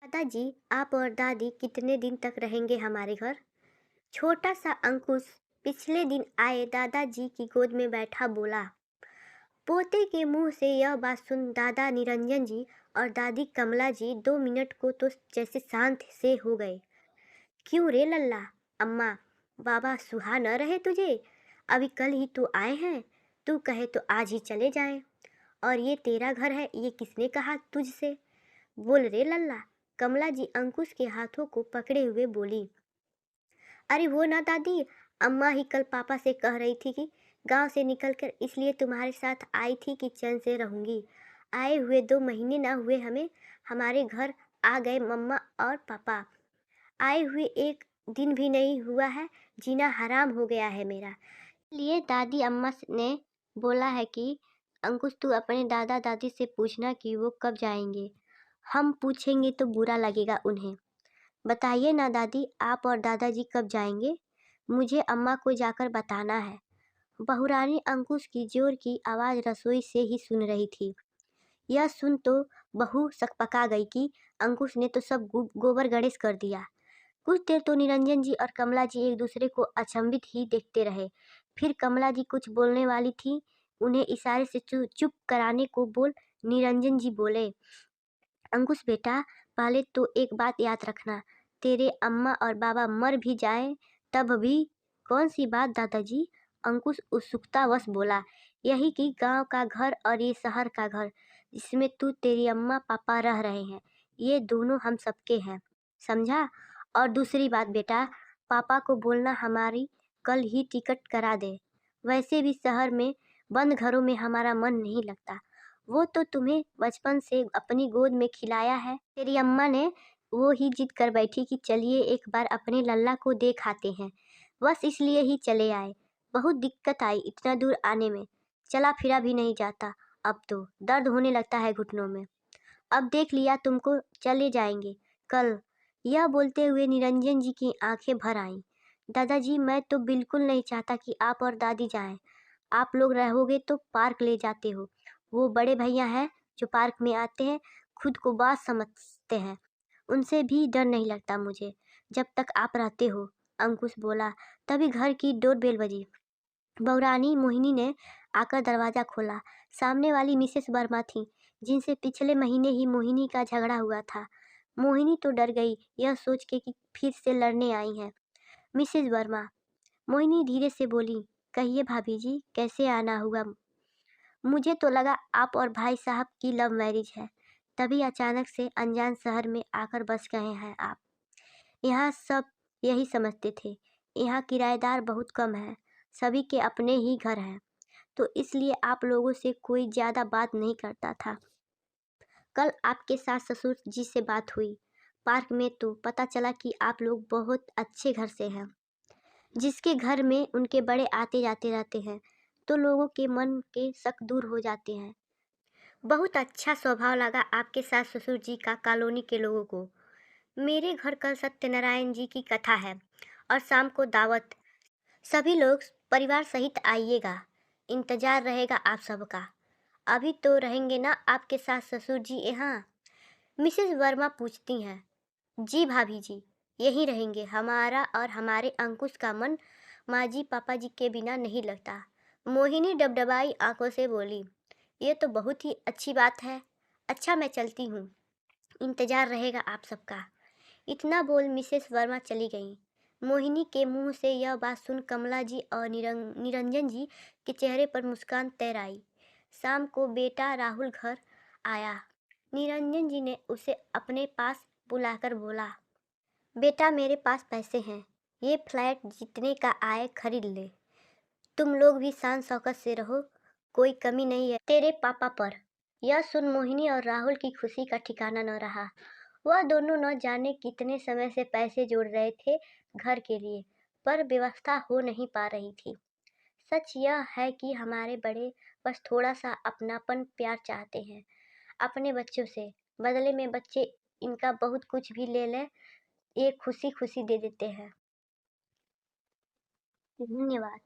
दादाजी, आप और दादी कितने दिन तक रहेंगे हमारे घर? छोटा सा अंकुश पिछले दिन आए दादाजी की गोद में बैठा बोला। पोते के मुंह से यह बात सुन दादा निरंजन जी और दादी कमला जी 2 मिनट को तो जैसे शांत से हो गए। क्यों रे लल्ला? अम्मा, बाबा सुहा न रहे तुझे? अभी कल ही तो आए हैं। तू कहे तो आज ही चले जाएं। और ये तेरा घर है, ये किसने कहा तुझसे? बोल रे लल्ला। कमला जी अंकुश के हाथों को पकड़े हुए बोली। अरे वो ना दादी, अम्मा ही कल पापा से कह रही थी कि गांव से निकलकर इसलिए तुम्हारे साथ आई थी कि चैन से रहूंगी। आए हुए 2 महीने ना हुए हमें, हमारे घर आ गए मम्मा और पापा। आए हुए एक दिन भी नहीं हुआ है, जीना हराम हो गया है मेरा। लिए दादी अम्मा ने बोला है कि अंकुश तू अपने दादा दादी से पूछना कि वो कब जाएंगे। हम पूछेंगे तो बुरा लगेगा उन्हें। बताइए ना दादी, आप और दादाजी कब जाएंगे? मुझे अम्मा को जाकर बताना है। बहुरानी अंकुश की जोर की आवाज़ रसोई से ही सुन रही थी। यह सुन तो बहू सकपका गई कि अंकुश ने तो सब गोबर गणेश कर दिया। कुछ देर तो निरंजन जी और कमला जी एक दूसरे को अचंभित ही देखते रहे। फिर कमला जी कुछ बोलने वाली थी, उन्हें इशारे से चुप कराने को बोल निरंजन जी बोले। अंकुश बेटा, पहले तो एक बात याद रखना, तेरे अम्मा और बाबा मर भी जाएं तब भी। कौन सी बात दादाजी? अंकुश उत्सुकतावश बोला। यही कि गांव का घर और ये शहर का घर जिसमें तू तेरी अम्मा पापा रह रहे हैं, ये दोनों हम सबके हैं, समझा? और दूसरी बात बेटा, पापा को बोलना हमारी कल ही टिकट करा दे। वैसे भी शहर में बंद घरों में हमारा मन नहीं लगता। वो तो तुम्हें बचपन से अपनी गोद में खिलाया है। तेरी अम्मा ने वो ही जिद कर बैठी कि चलिए एक बार अपने लल्ला को देख आते हैं। बस इसलिए ही चले आए। बहुत दिक्कत आई इतना दूर आने में, चला फिरा भी नहीं जाता। अब तो दर्द होने लगता है घुटनों में। अब देख लिया तुमको, चले जाएंगे कल। यह बोलते हुए निरंजन जी की आंखें भर आईं। दादाजी, मैं तो बिल्कुल नहीं चाहता कि आप और दादी जाएं। आप लोग रहोगे तो पार्क ले जाते हो। वो बड़े भैया हैं जो पार्क में आते हैं, खुद को बात समझते हैं। उनसे भी डर नहीं लगता मुझे, जब तक आप रहते हो। अंकुश बोला। तभी घर की डोरबेल बजी। बहुरानी मोहिनी ने आकर दरवाज़ा खोला। सामने वाली मिसेस वर्मा थी, जिनसे पिछले महीने ही मोहिनी का झगड़ा हुआ था। मोहिनी तो डर गई यह सोच के कि फिर से लड़ने आई हैं। मिसेस वर्मा, मोहिनी धीरे से बोली, कहिए भाभी जी, कैसे आना हुआ? मुझे तो लगा आप और भाई साहब की लव मैरिज है, तभी अचानक से अनजान शहर में आकर बस गए हैं आप। यहाँ सब यही समझते थे। यहाँ किराएदार बहुत कम है, सभी के अपने ही घर हैं, तो इसलिए आप लोगों से कोई ज़्यादा बात नहीं करता था। कल आपके सास ससुर जी से बात हुई पार्क में, तो पता चला कि आप लोग बहुत अच्छे घर से हैं। जिसके घर में उनके बड़े आते जाते रहते हैं, तो लोगों के मन के शक दूर हो जाते हैं। बहुत अच्छा स्वभाव लगा आपके सास ससुर जी का कॉलोनी के लोगों को। मेरे घर कल सत्यनारायण जी की कथा है और शाम को दावत। सभी लोग परिवार सहित आइएगा। इंतजार रहेगा आप सबका। अभी तो रहेंगे ना आपके सास ससुर जी यहाँ? मिसेस वर्मा पूछती हैं। जी भाभी जी, यहीं रहेंगे। हमारा और हमारे अंकुश का मन माँ जी पापा जी के बिना नहीं लगता। मोहिनी डबडबाई आंखों से बोली। ये तो बहुत ही अच्छी बात है। अच्छा, मैं चलती हूँ, इंतजार रहेगा आप सबका। इतना बोल मिसेस वर्मा चली गईं। मोहिनी के मुंह से यह बात सुन कमला जी और निरंजन जी के चेहरे पर मुस्कान तैर आई। शाम को बेटा राहुल घर आया। निरंजन जी ने उसे अपने पास बुलाकर बोला, बेटा मेरे पास पैसे हैं, ये फ्लैट जितने का आए खरीद ले। तुम लोग भी शान शौकत से रहो, कोई कमी नहीं है तेरे पापा पर। यह सुन मोहिनी और राहुल की खुशी का ठिकाना न रहा। वह दोनों न जाने कितने समय से पैसे जोड़ रहे थे घर के लिए, पर व्यवस्था हो नहीं पा रही थी। सच यह है कि हमारे बड़े बस थोड़ा सा अपनापन प्यार चाहते हैं अपने बच्चों से। बदले में बच्चे इनका बहुत कुछ भी ले लें, ये खुशी खुशी दे देते हैं। धन्यवाद।